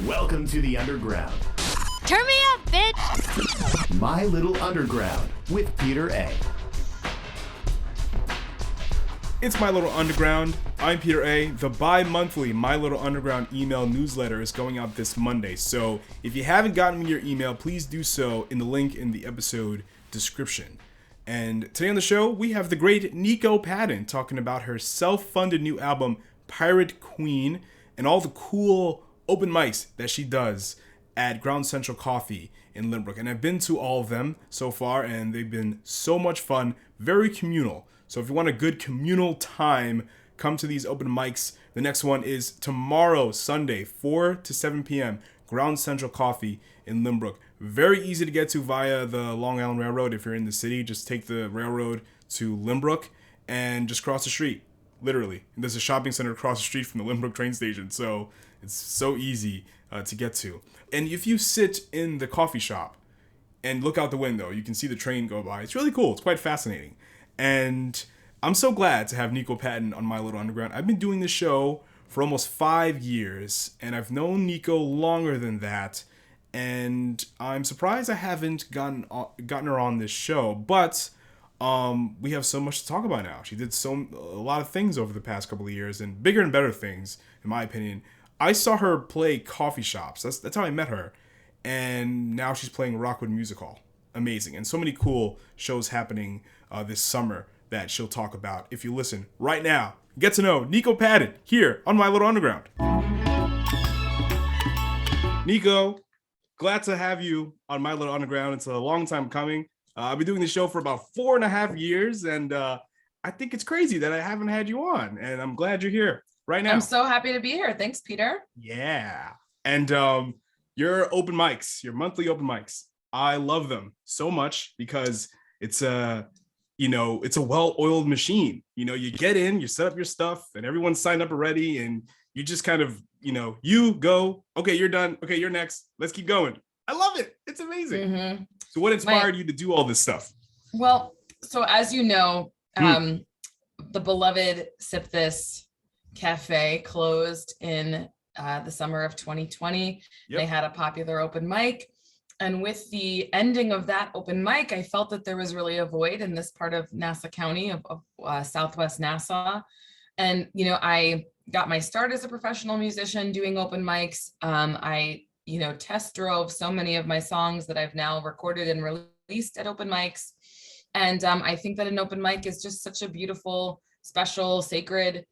Welcome to the Underground. Turn me up, bitch! My Little Underground with Peter A. It's My Little Underground. I'm Peter A. The bi-monthly My Little Underground email newsletter is going out this Monday. So if you haven't gotten me your email, please do so in the link in the episode description. And today on the show, we have the great Nico Padden talking about her self-funded new album, Pirate Queen, and all the cool open mics that she does at Ground Central Coffee in Lynbrook. And I've been to all of them so far, and they've been so much fun, very communal. So if you want a good communal time, come to these open mics. The next one is tomorrow, Sunday, 4 to 7 p.m., Ground Central Coffee in Lynbrook. Very easy to get to via the Long Island Railroad. If you're in the city, just take the railroad to Lynbrook and just cross the street, literally. And there's a shopping center across the street from the Lynbrook train station, so it's so easy to get to. And if you sit in the coffee shop and look out the window, you can see the train go by. It's really cool. It's quite fascinating. And I'm so glad to have Nico Padden on My Little Underground. I've been doing this show for almost 5 years, and I've known Nico longer than that. And I'm surprised I haven't gotten her on this show, but we have so much to talk about now. She did a lot of things over the past couple of years, and bigger and better things, in my opinion. I saw her play coffee shops. That's how I met her, and now she's playing Rockwood Music Hall. Amazing, and so many cool shows happening this summer that she'll talk about. If you listen right now, get to know Nico Padden here on My Little Underground. Nico, glad to have you on My Little Underground. It's a long time coming. I've been doing this show for about 4.5 years, and I think it's crazy that I haven't had you on, and I'm glad you're here right now. I'm so happy to be here. Thanks, Peter. Yeah. And your open mics, your monthly open mics, I love them so much because it's a well-oiled machine. You know, you get in, you set up your stuff, and everyone's signed up already, and you just kind of, you go, okay, you're done. Okay, you're next. Let's keep going. I love it. It's amazing. Mm-hmm. So what inspired you to do all this stuff? Well, so as you know, the beloved Sip This Cafe closed in the summer of 2020. Yep. They had a popular open mic. And with the ending of that open mic, I felt that there was really a void in this part of Nassau County, of Southwest Nassau. And, I got my start as a professional musician doing open mics. I test drove so many of my songs that I've now recorded and released at open mics. And I think that an open mic is just such a beautiful, special, sacred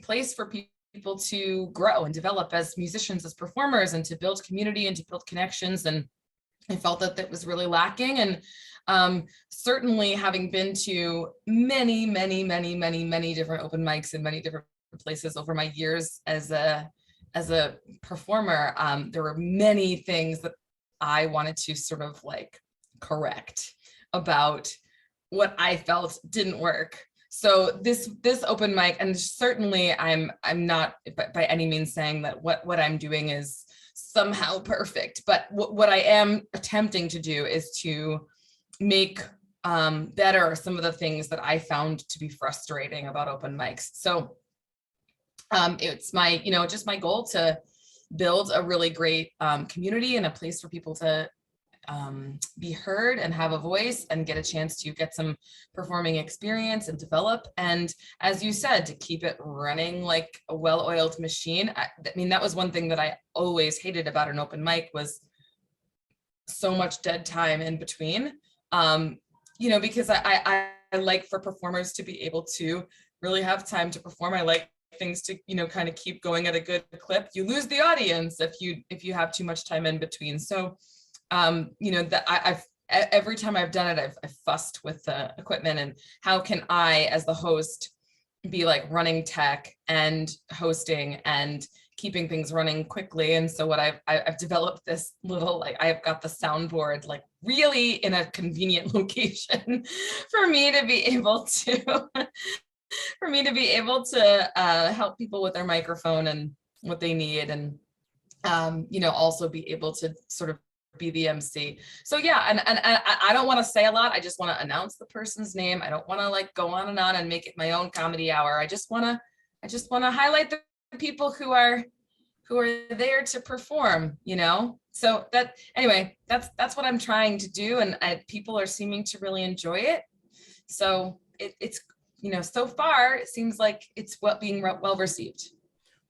place for people to grow and develop as musicians, as performers, and to build community and to build connections. And I felt that was really lacking. And certainly having been to many, many, many, many, many different open mics in many different places over my years as a performer, there were many things that I wanted to sort of like correct about what I felt didn't work. So this open mic, and certainly I'm not by any means saying that what I'm doing is somehow perfect, but what I am attempting to do is to make better some of the things that I found to be frustrating about open mics. So it's my, just my goal to build a really great community and a place for people to be heard and have a voice and get a chance to get some performing experience and develop. And as you said, to keep it running like a well-oiled machine. I mean, that was one thing that I always hated about an open mic was so much dead time in between, because I like for performers to be able to really have time to perform. I like things to, kind of keep going at a good clip. You lose the audience if you have too much time in between. So that I've every time I've done it, I've fussed with the equipment and how can I, as the host, be like running tech and hosting and keeping things running quickly. And so what I've developed this little, like, I've got the soundboard like really in a convenient location for me to be able to help people with their microphone and what they need, and also be able to sort of be the MC. So yeah, and I don't want to say a lot. I just want to announce the person's name. I don't want to like go on and make it my own comedy hour. I just want to highlight the people who are who are there to perform, you know? So that, anyway, that's what I'm trying to do. And people are seeming to really enjoy it. So it's, you know, so far it seems like it's being well received.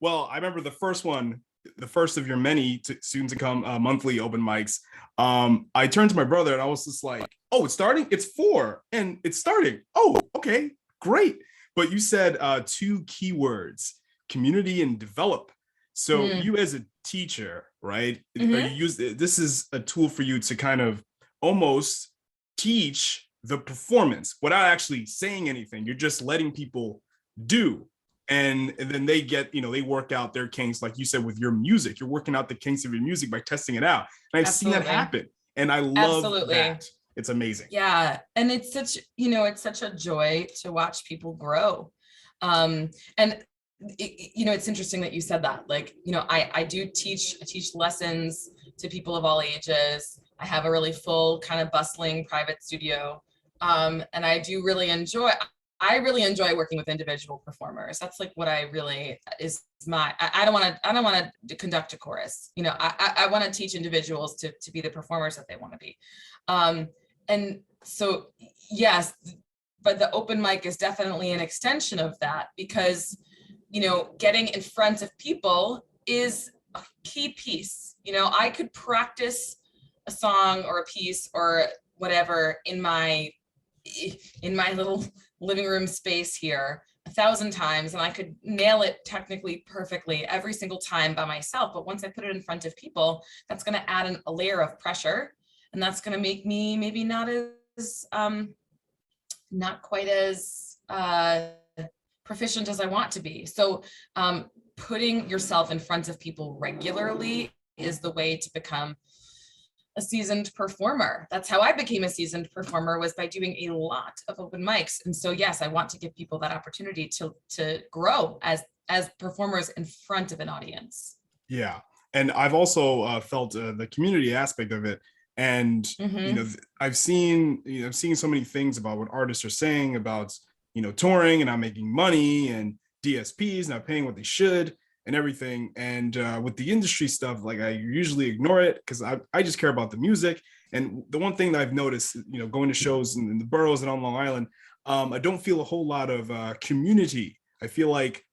Well, I remember the first one, the first of your many soon to come monthly open mics. I turned to my brother and I was just like, oh, it's starting? It's 4 and it's starting. Oh, okay, great. But you said 2 keywords, community and develop. So you as a teacher, right? Mm-hmm. This is a tool for you to kind of almost teach the performance without actually saying anything. You're just letting people do. And then they get, you know, they work out their kinks, like you said, with your music. You're working out the kinks of your music by testing it out. And I've seen that happen. And I love that. It's amazing. Yeah. And it's such, you know, it's such a joy to watch people grow. And you know, it's interesting that you said that. Like, you know, I teach lessons to people of all ages. I have a really full kind of bustling private studio. And I really enjoy working with individual performers. That's like what I really is my, I don't want to conduct a chorus. You know, I want to teach individuals to be the performers that they want to be. And so, yes, but the open mic is definitely an extension of that, because, you know, getting in front of people is a key piece. You know, I could practice a song or a piece or whatever in my little living room space here 1,000 times, and I could nail it technically perfectly every single time by myself. But once I put it in front of people, that's going to add a layer of pressure, and that's going to make me maybe not quite as proficient as I want to be. So putting yourself in front of people regularly is the way to become a seasoned performer. That's how I became a seasoned performer, was by doing a lot of open mics. And so, yes, I want to give people that opportunity to grow as performers in front of an audience. Yeah. And I've also felt the community aspect of it. And, you know, I've seen so many things about what artists are saying about, you know, touring and not making money, and DSPs not paying what they should and everything. And with the industry stuff, like, I usually ignore it because I just care about the music. And the one thing that I've noticed, you know, going to shows in the boroughs and on Long Island, I don't feel a whole lot of community. I feel like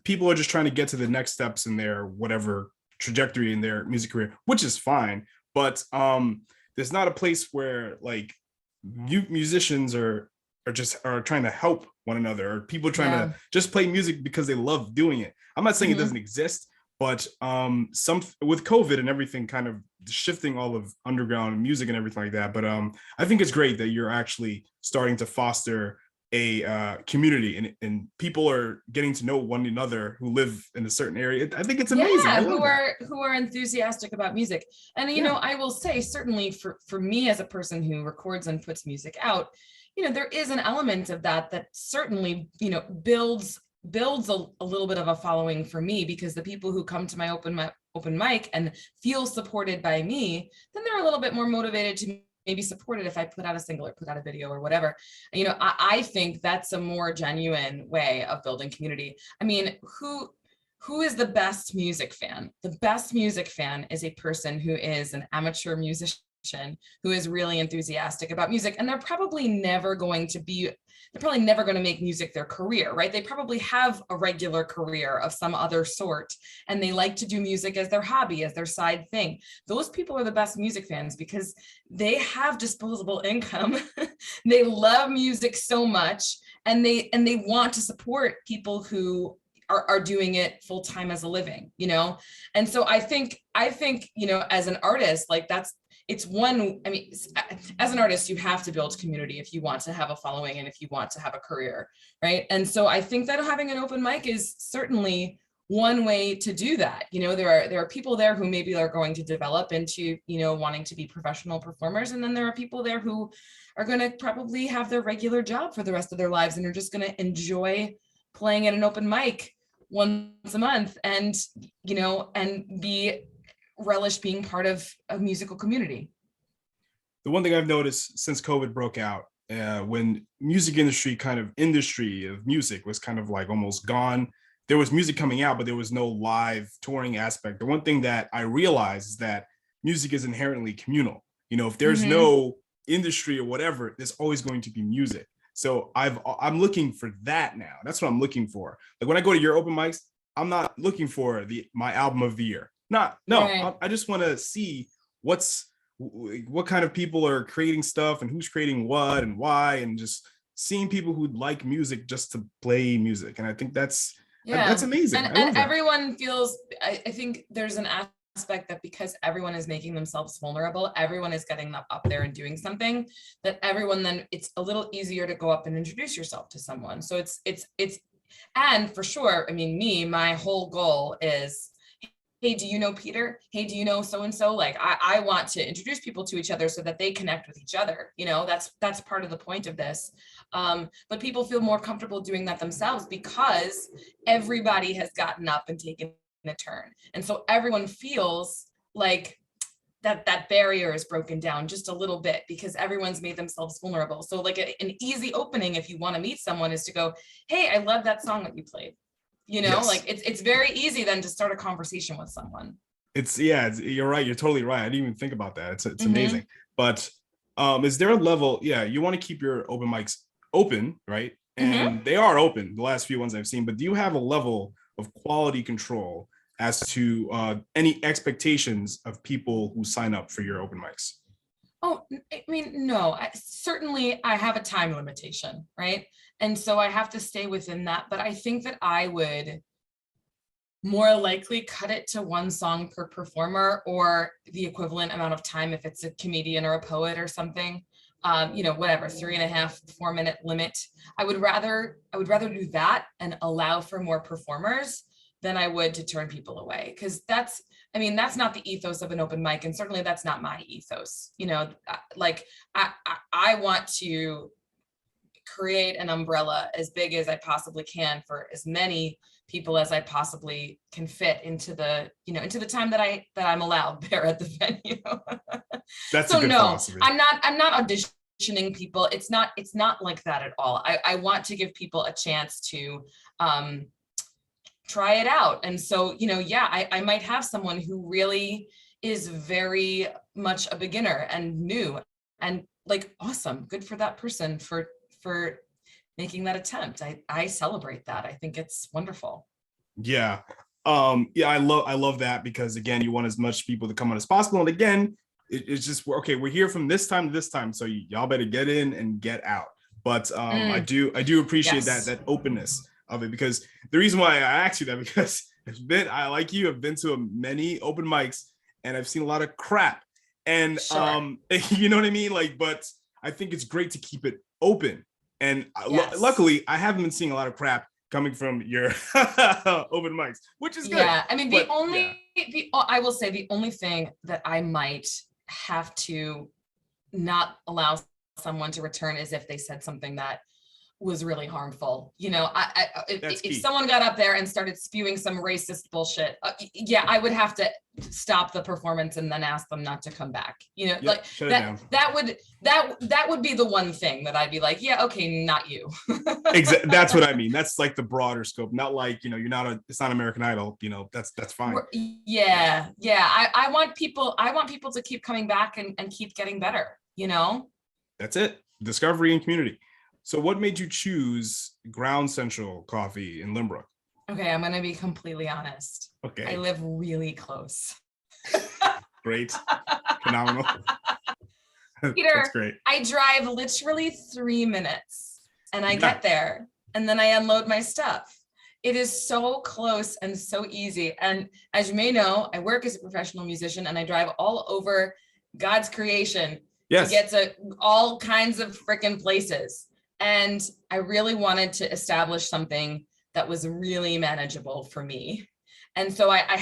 people are just trying to get to the next steps in their whatever trajectory in their music career, which is fine. But there's not a place where, like, musicians are trying to help one another, or people trying to just play music because they love doing it. I'm not saying it doesn't exist, but some with COVID and everything kind of shifting all of underground music and everything like that. But I think it's great that you're actually starting to foster a community, and people are getting to know one another who live in a certain area. I think it's amazing. Yeah, who are enthusiastic about music. And you know, I will say, certainly for me as a person who records and puts music out, you know, there is an element of that certainly, you know, builds a little bit of a following for me, because the people who come to my open mic and feel supported by me, then they're a little bit more motivated to maybe support it if I put out a single or put out a video or whatever. You know, I think that's a more genuine way of building community. I mean, who is the best music fan? The best music fan is a person who is an amateur musician, who is really enthusiastic about music, and they're probably never going to make music their career, right? They probably have a regular career of some other sort, and they like to do music as their hobby, as their side thing. Those people are the best music fans because they have disposable income. They love music so much, and they want to support people who are doing it full time as a living, you know? And so I think, you know, as an artist, like it's one, I mean, as an artist, you have to build community if you want to have a following and if you want to have a career, right? And so I think that having an open mic is certainly one way to do that. You know, there are people there who maybe are going to develop into, you know, wanting to be professional performers. And then there are people there who are going to probably have their regular job for the rest of their lives and are just going to enjoy playing at an open mic once a month and, you know, and relish being part of a musical community. The one thing I've noticed since COVID broke out, when industry of music was kind of like almost gone, there was music coming out, but there was no live touring aspect. The one thing that I realized is that music is inherently communal. You know, if there's no industry or whatever, there's always going to be music. So I'm looking for that now. That's what I'm looking for. Like when I go to your open mics, I'm not looking for my album of the year. I just want to see what kind of people are creating stuff and who's creating what and why, and just seeing people who like music just to play music. And I think that's amazing. And everyone feels, I think there's an aspect that because everyone is making themselves vulnerable, everyone is getting up there and doing something, that everyone then it's a little easier to go up and introduce yourself to someone. So it's and for sure, I mean, my whole goal is, hey, do you know Peter? Hey, do you know so-and-so? Like I want to introduce people to each other so that they connect with each other. You know, that's part of the point of this. But people feel more comfortable doing that themselves because everybody has gotten up and taken a turn. And so everyone feels like that barrier is broken down just a little bit because everyone's made themselves vulnerable. So like an easy opening if you want to meet someone is to go, hey, I love that song that you played. You know, like it's very easy then to start a conversation with someone. You're right. You're totally right. I didn't even think about that. It's amazing. But is there a level? Yeah, you want to keep your open mics open, right? And they are open, the last few ones I've seen. But do you have a level of quality control as to any expectations of people who sign up for your open mics? Oh, I mean, no, certainly I have a time limitation, right? And so I have to stay within that. But I think that I would more likely cut it to one song per performer or the equivalent amount of time if it's a comedian or a poet or something. You know, whatever, 3.5, 4 minute limit. I would rather do that and allow for more performers than I would to turn people away. Because that's not the ethos of an open mic. And certainly that's not my ethos. You know, like I want to create an umbrella as big as I possibly can for as many people as I possibly can fit into the time that I'm allowed there at the venue. That's so a good no, philosophy. I'm not auditioning people. It's not like that at all. I want to give people a chance to try it out. And so, you know, I might have someone who really is very much a beginner and new and like, awesome, good for that person for making that attempt. I celebrate that. I think it's wonderful. Yeah. I love that because again, you want as much people to come on as possible. And again, it's just, okay, we're here from this time to this time. So y'all better get in and get out. But I do appreciate that openness of it, because the reason why I asked you that, because I like you, I've been to many open mics and I've seen a lot of crap. And sure. You know what I mean? Like, but I think it's great to keep it open. And luckily, I haven't been seeing a lot of crap coming from your open mics, which is good. Yeah, I mean, I will say the only thing that I might have to not allow someone to return is if they said something that was really harmful. You know, if someone got up there and started spewing some racist bullshit, I would have to stop the performance and then ask them not to come back. You know, like that would be the one thing that I'd be like, yeah, okay, not you. Exactly. That's what I mean. That's like the broader scope, not like, you know, it's not American Idol, you know, that's fine. Yeah. I want people to keep coming back and keep getting better, you know? That's it. Discovery and community. So what made you choose Ground Central Coffee in Lynbrook? Okay, I'm going to be completely honest. Okay. I live really close. Great. Phenomenal. Peter, that's great. I drive literally 3 minutes and I get there and then I unload my stuff. It is so close and so easy. And as you may know, I work as a professional musician and I drive all over God's creation to get to all kinds of freaking places. And I really wanted to establish something that was really manageable for me. And so I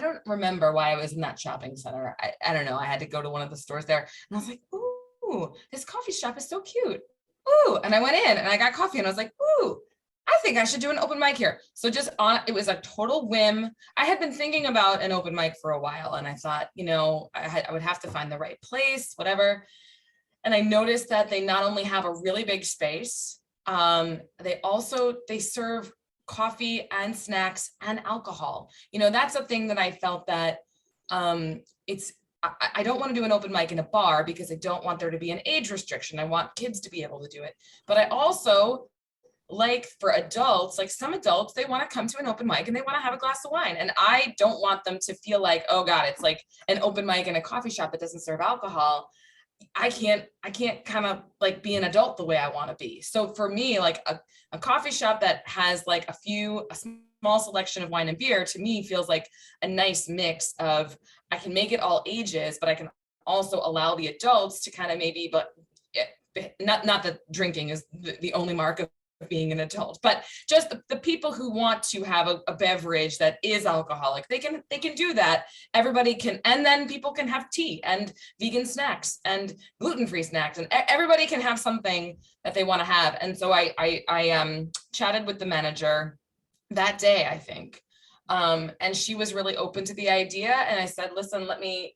don't remember why I was in that shopping center. I don't know. I had to go to one of the stores there and I was like, ooh, this coffee shop is so cute. Ooh, and I went in and I got coffee and I was like, ooh, I think I should do an open mic here. So it was a total whim. I had been thinking about an open mic for a while and I thought, you know, I would have to find the right place, whatever. And I noticed that they not only have a really big space, they serve coffee and snacks and alcohol. You know, that's a thing that I felt that I don't want to do an open mic in a bar because I don't want there to be an age restriction. I want kids to be able to do it. But I also like for adults, like some adults, they want to come to an open mic and they want to have a glass of wine. And I don't want them to feel like, oh God, it's like an open mic in a coffee shop that doesn't serve alcohol. I can't kind of like be an adult the way I want to be. So for me, like a coffee shop that has like a small selection of wine and beer, to me feels like a nice mix of, I can make it all ages, but I can also allow the adults to kind of maybe, but not that drinking is the only mark of being an adult, but just the people who want to have a beverage that is alcoholic, they can do that. Everybody can, and then people can have tea and vegan snacks and gluten-free snacks, and everybody can have something that they want to have. And so I chatted with the manager that day, I think, and she was really open to the idea. And I said, listen, let me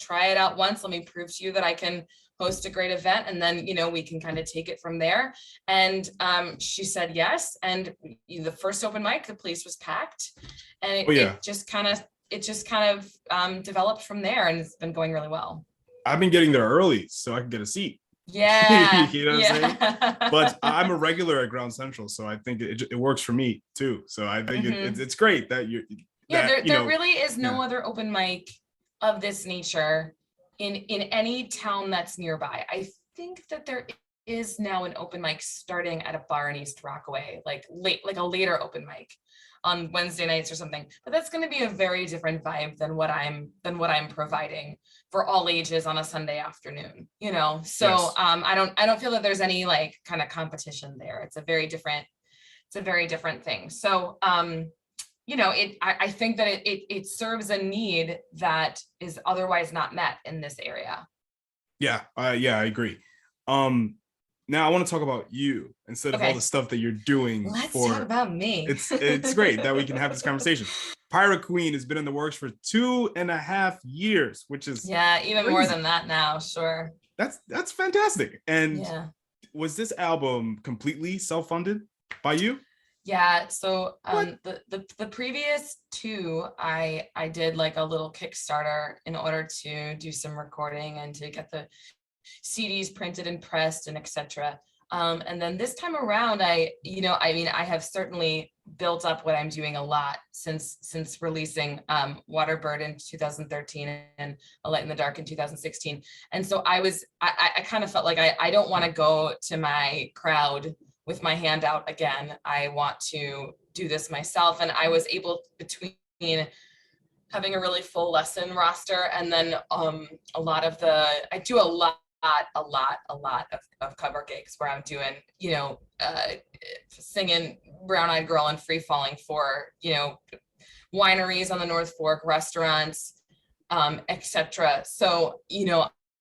try it out once. Let me prove to you that I can host a great event, and then we can kind of take it from there. And she said yes, and the first open mic, the place was packed, and it just kind of developed from there, and it's been going really well. I've been getting there early so I can get a seat. Yeah. You know what I'm saying? But I'm a regular at Ground Central, so I think it works for me too. So I think it's great that there really is no other open mic of this nature in any town that's nearby. I think that there is now an open mic starting at a bar in East Rockaway, like a later open mic on Wednesday nights or something. But that's going to be a very different vibe than what I'm providing for all ages on a Sunday afternoon. So yes. I don't feel that there's any like kind of competition there. It's a very different thing. So I think that it serves a need that is otherwise not met in this area. Yeah, I agree. Now I want to talk about you instead of all the stuff that you're doing. Let's talk about me. It's great that we can have this conversation. Pirate Queen has been in the works for 2.5 years, which is even crazy. More than that now. Sure. That's fantastic. And was this album completely self-funded by you? Yeah, so the previous two, I did like a little Kickstarter in order to do some recording and to get the CDs printed and pressed and etc. And then this time around, I have certainly built up what I'm doing a lot since releasing Waterbird in 2013 and A Light in the Dark in 2016. And so I kind of felt like I don't want to go to my crowd with my hand out again. I want to do this myself. And I was able, between having a really full lesson roster and then I do a lot of cover gigs where I'm doing, singing Brown Eyed Girl and Free Falling for, wineries on the North Fork, restaurants, etc. So,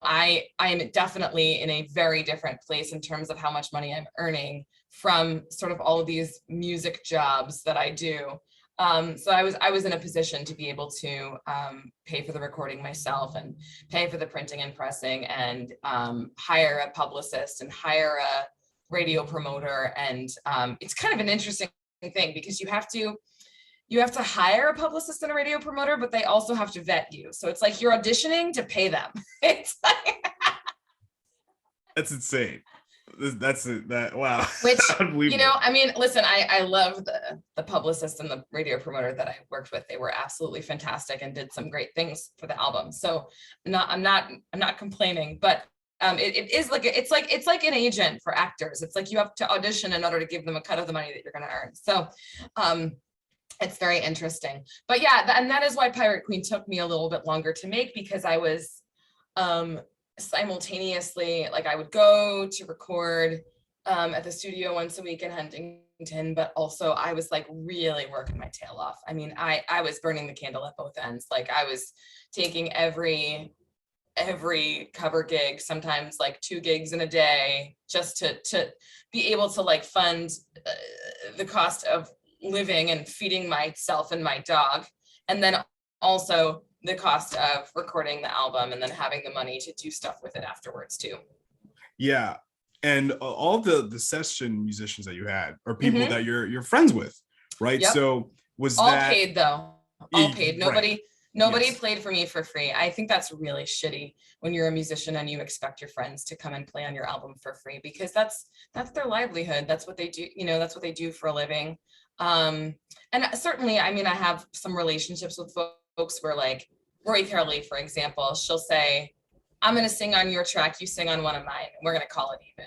I am definitely in a very different place in terms of how much money I'm earning from sort of all of these music jobs that I do. So I was in a position to be able to pay for the recording myself and pay for the printing and pressing and hire a publicist and hire a radio promoter. And it's kind of an interesting thing because you have to hire a publicist and a radio promoter, but they also have to vet you. So it's like you're auditioning to pay them. It's like that's insane. Wow. Which, listen, I love the publicist and the radio promoter that I worked with. They were absolutely fantastic and did some great things for the album. So I'm not complaining, but it is like it's like an agent for actors. It's like you have to audition in order to give them a cut of the money that you're going to earn. So it's very interesting. But and that is why Pirate Queen took me a little bit longer to make, because I was simultaneously, like I would go to record at the studio once a week in Huntington, but also I was like really working my tail off. I mean, I was burning the candle at both ends. Like I was taking every cover gig, sometimes like 2 gigs in a day, just to be able to like fund the cost of living and feeding myself and my dog, and then also the cost of recording the album and then having the money to do stuff with it afterwards too. Yeah. And all the session musicians that you had are people Mhm. that you're friends with, right? Yep. So was All that paid though. All paid. Right. Nobody Yes. played for me for free. I think that's really shitty when you're a musician and you expect your friends to come and play on your album for free, because that's their livelihood. That's what they do, that's what they do for a living. And certainly, I mean, I have some relationships with folks where, like Rory Kelly, for example, she'll say, I'm going to sing on your track, you sing on one of mine, and we're going to call it even,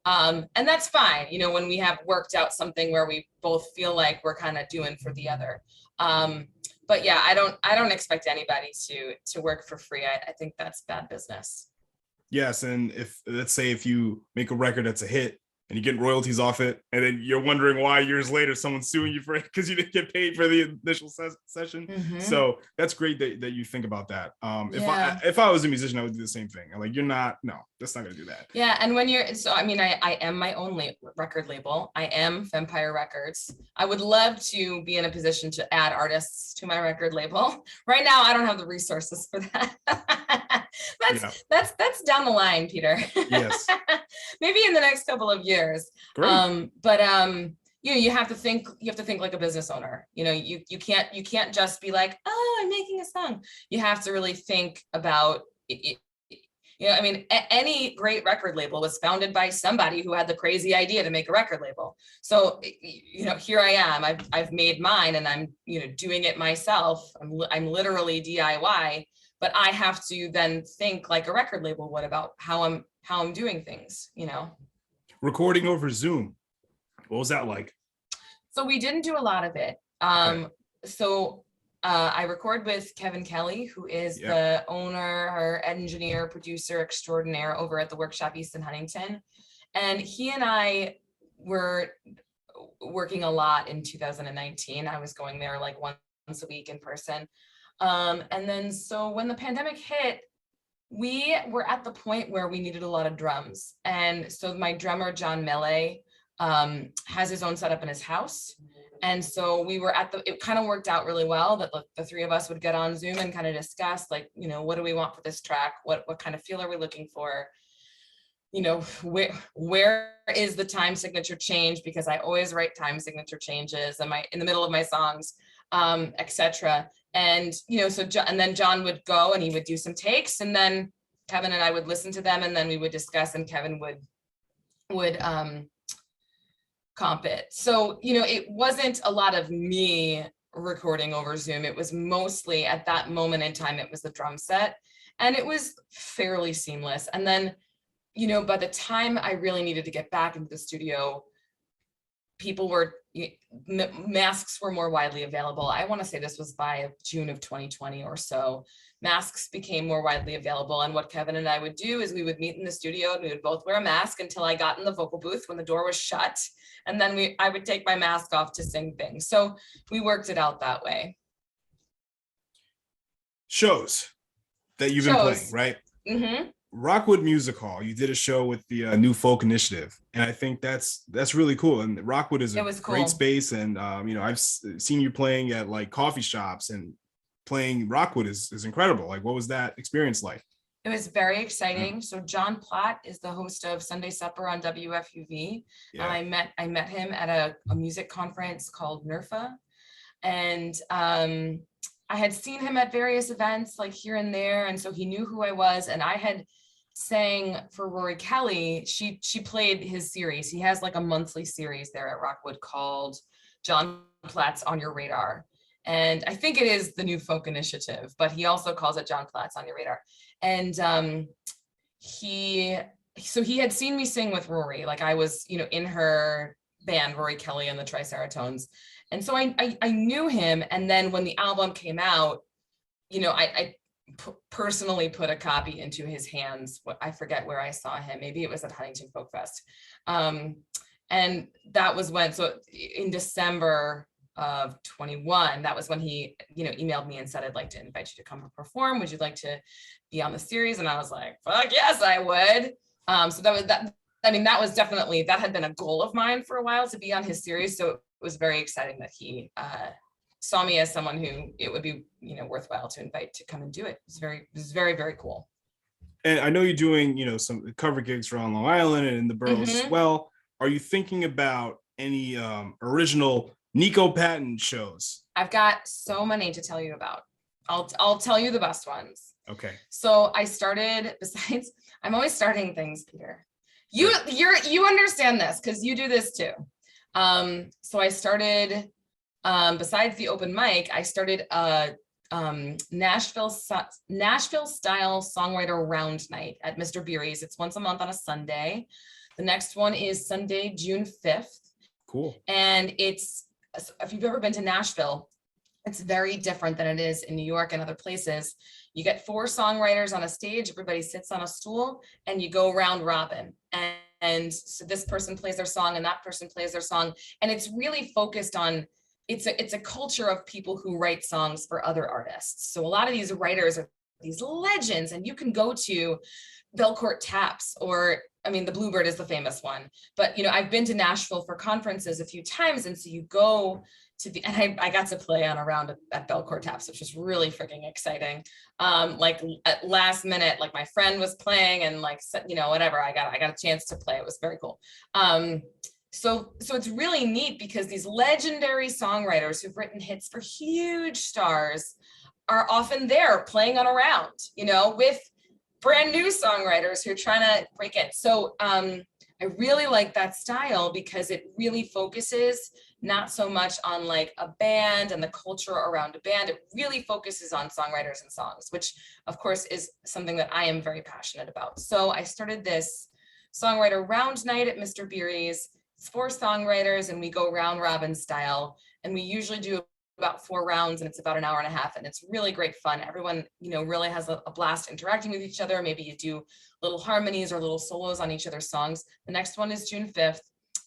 and that's fine, when we have worked out something where we both feel like we're kind of doing for the other. But yeah, I don't expect anybody to work for free. I think that's bad business. Yes, and if let's say if you make a record that's a hit and you get royalties off it, and then you're wondering why years later someone's suing you for it because you didn't get paid for the initial session. Mhm. So that's great that you think about that. Yeah. If I was a musician, I would do the same thing. I'm like, that's not gonna do that. Yeah, and I mean, I am my own record label. I am Vampire Records. I would love to be in a position to add artists to my record label. Right now, I don't have the resources for that. That's down the line, Peter. Yes. Maybe in the next couple of years. Great. But you have to think like a business owner. You can't just be like, oh, I'm making a song. You have to really think about it. I mean, any great record label was founded by somebody who had the crazy idea to make a record label. So, here I am. I've made mine, and I'm, doing it myself. I'm literally DIY, but I have to then think like a record label would about how I'm doing things. Recording over Zoom, what was that like? So we didn't do a lot of it. So I record with Kevin Kelly, who is the owner or engineer, producer extraordinaire over at the Workshop East in Huntington. And he and I were working a lot in 2019. I was going there like once a week in person. And then so when the pandemic hit, we were at the point where we needed a lot of drums. And so my drummer, John Melee, has his own setup in his house. And so we were it kind of worked out really well that the three of us would get on Zoom and kind of discuss, like, what do we want for this track? What kind of feel are we looking for? Where is the time signature change? Because I always write time signature changes in the middle of my songs, etc. And, and then John would go and he would do some takes, and then Kevin and I would listen to them, and then we would discuss, and Kevin would comp it. So, it wasn't a lot of me recording over Zoom. It was mostly at that moment in time, it was the drum set, and it was fairly seamless. And then, by the time I really needed to get back into the studio, masks were more widely available. I want to say this was by June of 2020 or so. Masks became more widely available. And what Kevin and I would do is we would meet in the studio and we would both wear a mask until I got in the vocal booth when the door was shut. And then I would take my mask off to sing things. So we worked it out that way. Shows that you've been playing, right? Mm-hmm. Rockwood Music Hall, you did a show with the New Folk Initiative, and I think that's really cool. And Rockwood is a great space, and I've seen you playing at like coffee shops, and playing Rockwood is incredible. Like, what was that experience like? It was very exciting. So John Platt is the host of Sunday Supper on WFUV, and I met him at a music conference called NERFA, and I had seen him at various events like here and there, and so he knew who I was, and I had sang for Rory Kelly. She played his series. He has like a monthly series there at Rockwood called John Platt's On Your Radar. And I think it is the New Folk Initiative, but he also calls it John Platt's On Your Radar. And he had seen me sing with Rory. Like I was, in her band, Rory Kelly and the Triceratones. And so I knew him. And then when the album came out, I personally put a copy into his hands. I forget where I saw him. Maybe it was at Huntington Folk Fest. And that was when, so in December of 21, that was when he, emailed me and said, I'd like to invite you to come and perform. Would you like to be on the series? And I was like, fuck yes, I would. So that was that. I mean, that was definitely, that had been a goal of mine for a while, to be on his series. So it was very exciting that he saw me as someone who it would be, worthwhile to invite to come and do it. It was very, very cool. And I know you're doing, some cover gigs around Long Island and in the boroughs as well. Are you thinking about any original Nico Padden shows? I've got so many to tell you about. I'll tell you the best ones. Okay. So I started, besides, I'm always starting things, Peter. You understand this because you do this too. So I started, besides the open mic, I started a Nashville style songwriter round night at Mr. Beery's. It's once a month on a Sunday. The next one is Sunday, June 5th. Cool. And it's, if you've ever been to Nashville, it's very different than it is in New York and other places. You get 4 songwriters on a stage, everybody sits on a stool, and you go round robin. And so this person plays their song and that person plays their song. And it's really focused on, it's a culture of people who write songs for other artists. So a lot of these writers are these legends, and you can go to Belcourt Taps, or I mean, the Bluebird is the famous one, but I've been to Nashville for conferences a few times. And so you go to the, and I got to play on a round at Belcourt Taps, which was really freaking exciting. Like at last minute, like my friend was playing and like, whatever, I got a chance to play. It was very cool. So it's really neat because these legendary songwriters who've written hits for huge stars are often there playing on a round, with brand new songwriters who are trying to break it. So I really like that style because it really focuses not so much on like a band and the culture around a band. It really focuses on songwriters and songs, which of course is something that I am very passionate about. So I started this songwriter round night at Mr. Beery's. It's 4 songwriters and we go round robin style. And we usually do about 4 rounds, and it's about an hour and a half, and it's really great fun. Everyone, really has a blast interacting with each other. Maybe you do little harmonies or little solos on each other's songs. The next one is June 5th,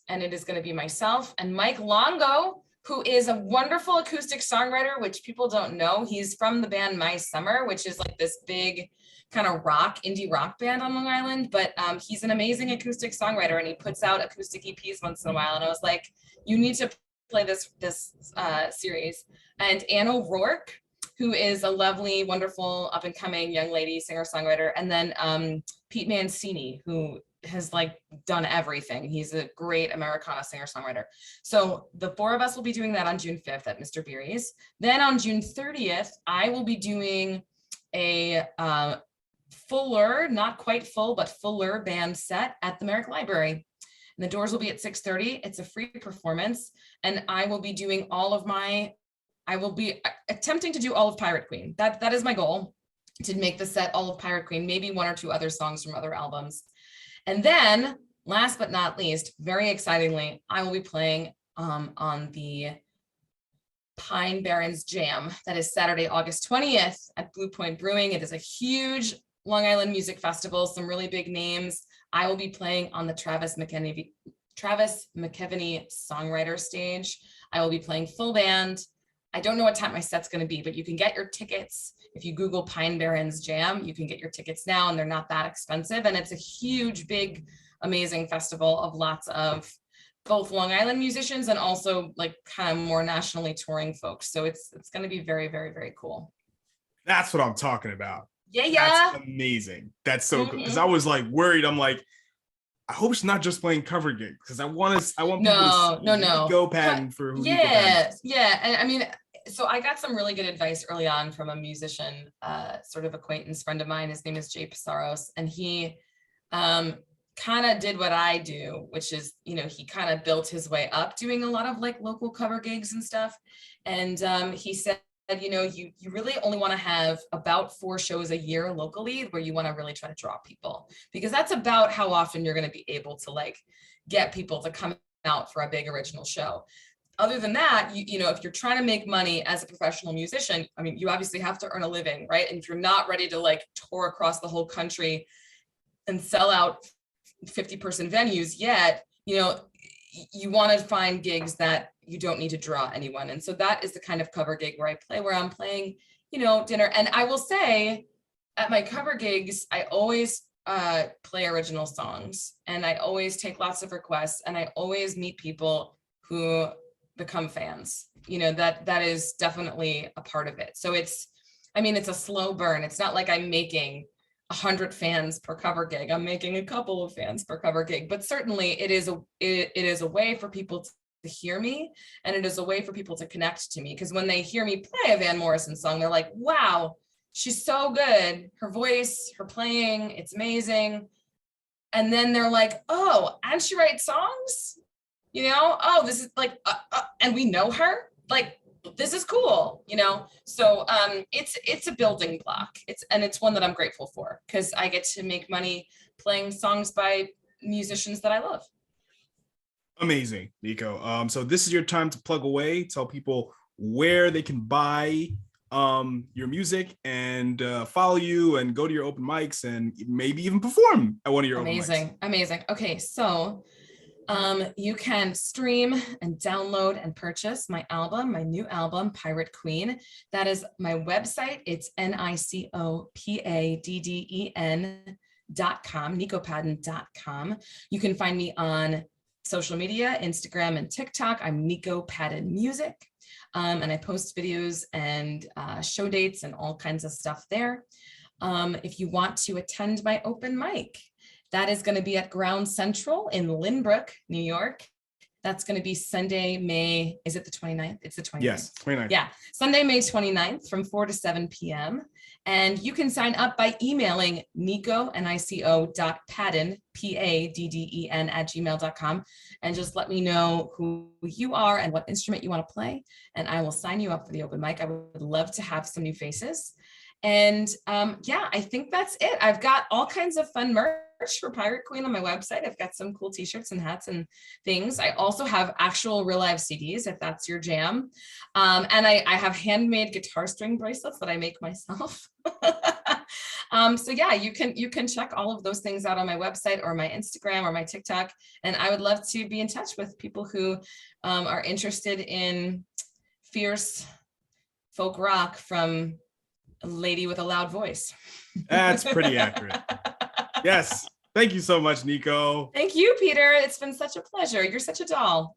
and it is going to be myself and Mike Longo, who is a wonderful acoustic songwriter, which people don't know. He's from the band My Summer, which is like this big kind of indie rock band on Long Island, but he's an amazing acoustic songwriter, and he puts out acoustic EPs once in a while. And I was like, you need to play this series. And Anne O'Rourke, who is a lovely, wonderful, up and coming young lady singer-songwriter. And then Pete Mancini, who has like done everything. He's a great Americana singer-songwriter. So the 4 of us will be doing that on June 5th at Mr. Beery's. Then on June 30th, I will be doing a fuller, not quite full, but fuller band set at the Merrick Library. And the doors will be at 6:30. It's a free performance. And I will be doing I will be attempting to do all of Pirate Queen. That is my goal, to make the set all of Pirate Queen, maybe 1 or 2 other songs from other albums. And then last but not least, very excitingly, I will be playing on the Pine Barrens Jam. That is Saturday, August 20th at Blue Point Brewing. It is a huge Long Island music festival, some really big names. I will be playing on the Travis McKeveny songwriter stage. I will be playing full band. I don't know what time my set's going to be, but you can get your tickets. If you Google Pine Barrens Jam, you can get your tickets now, and they're not that expensive. And it's a huge, big, amazing festival of lots of both Long Island musicians and also like kind of more nationally touring folks. So it's going to be very, very, very cool. That's what I'm talking about. Yeah. That's amazing. That's so cool. Because I was like worried. I'm like, I hope it's not just playing cover gigs, because I want people to see Nico Padden for who Nico Padden is. Yeah. And I mean, so I got some really good advice early on from a musician, sort of acquaintance friend of mine. His name is Jay Psaros, and he kind of did what I do, which is, he kind of built his way up doing a lot of like local cover gigs and stuff. And he said, you really only want to have about 4 shows a year locally where you want to really try to draw people, because that's about how often you're going to be able to like get people to come out for a big original show. Other than that, if you're trying to make money as a professional musician, I mean, you obviously have to earn a living, right? And if you're not ready to like tour across the whole country and sell out 50-person venues yet, you want to find gigs that you don't need to draw anyone. And so that is the kind of cover gig where I'm playing, dinner. And I will say at my cover gigs, I always play original songs, and I always take lots of requests, and I always meet people who become fans. That is definitely a part of it. So it's a slow burn. It's not like I'm making 100 fans per cover gig. I'm making a couple of fans per cover gig, but certainly it is a way for people to hear me, and it is a way for people to connect to me, because when they hear me play a Van Morrison song, they're like, wow, she's so good. Her voice, her playing, it's amazing. And then they're like, oh, and she writes songs, oh, this is like, and we know her, like, this is cool, so it's a building block. It's one that I'm grateful for, because I get to make money playing songs by musicians that I love. Amazing, Nico. So this is your time to plug away. Tell people where they can buy your music and follow you and go to your open mics and maybe even perform at one of your open mics. Amazing. Okay, so you can stream and download and purchase my new album, Pirate Queen. That is my website. It's NicoPadden.com, NicoPadden.com. You can find me on social media, Instagram and TikTok. I'm Nico Padden Music. And I post videos and show dates and all kinds of stuff there. If you want to attend my open mic, that is going to be at Ground Central in Lynbrook, New York. That's going to be Sunday, May, is it the 29th? It's the 29th. Yes, 29th. Yeah, Sunday, May 29th from 4 to 7 p.m. And you can sign up by emailing Nico, Nico.Padden, Padden @gmail.com. And just let me know who you are and what instrument you want to play. And I will sign you up for the open mic. I would love to have some new faces. And yeah, I think that's it. I've got all kinds of fun merch for Pirate Queen on my website. I've got some cool t-shirts and hats and things. I also have actual real live CDs if that's your jam. And I have handmade guitar string bracelets that I make myself. So yeah, you can check all of those things out on my website or my Instagram or my TikTok. And I would love to be in touch with people who are interested in fierce folk rock from a lady with a loud voice. That's pretty accurate. Yes. Thank you so much, Nico. Thank you, Peter. It's been such a pleasure. You're such a doll.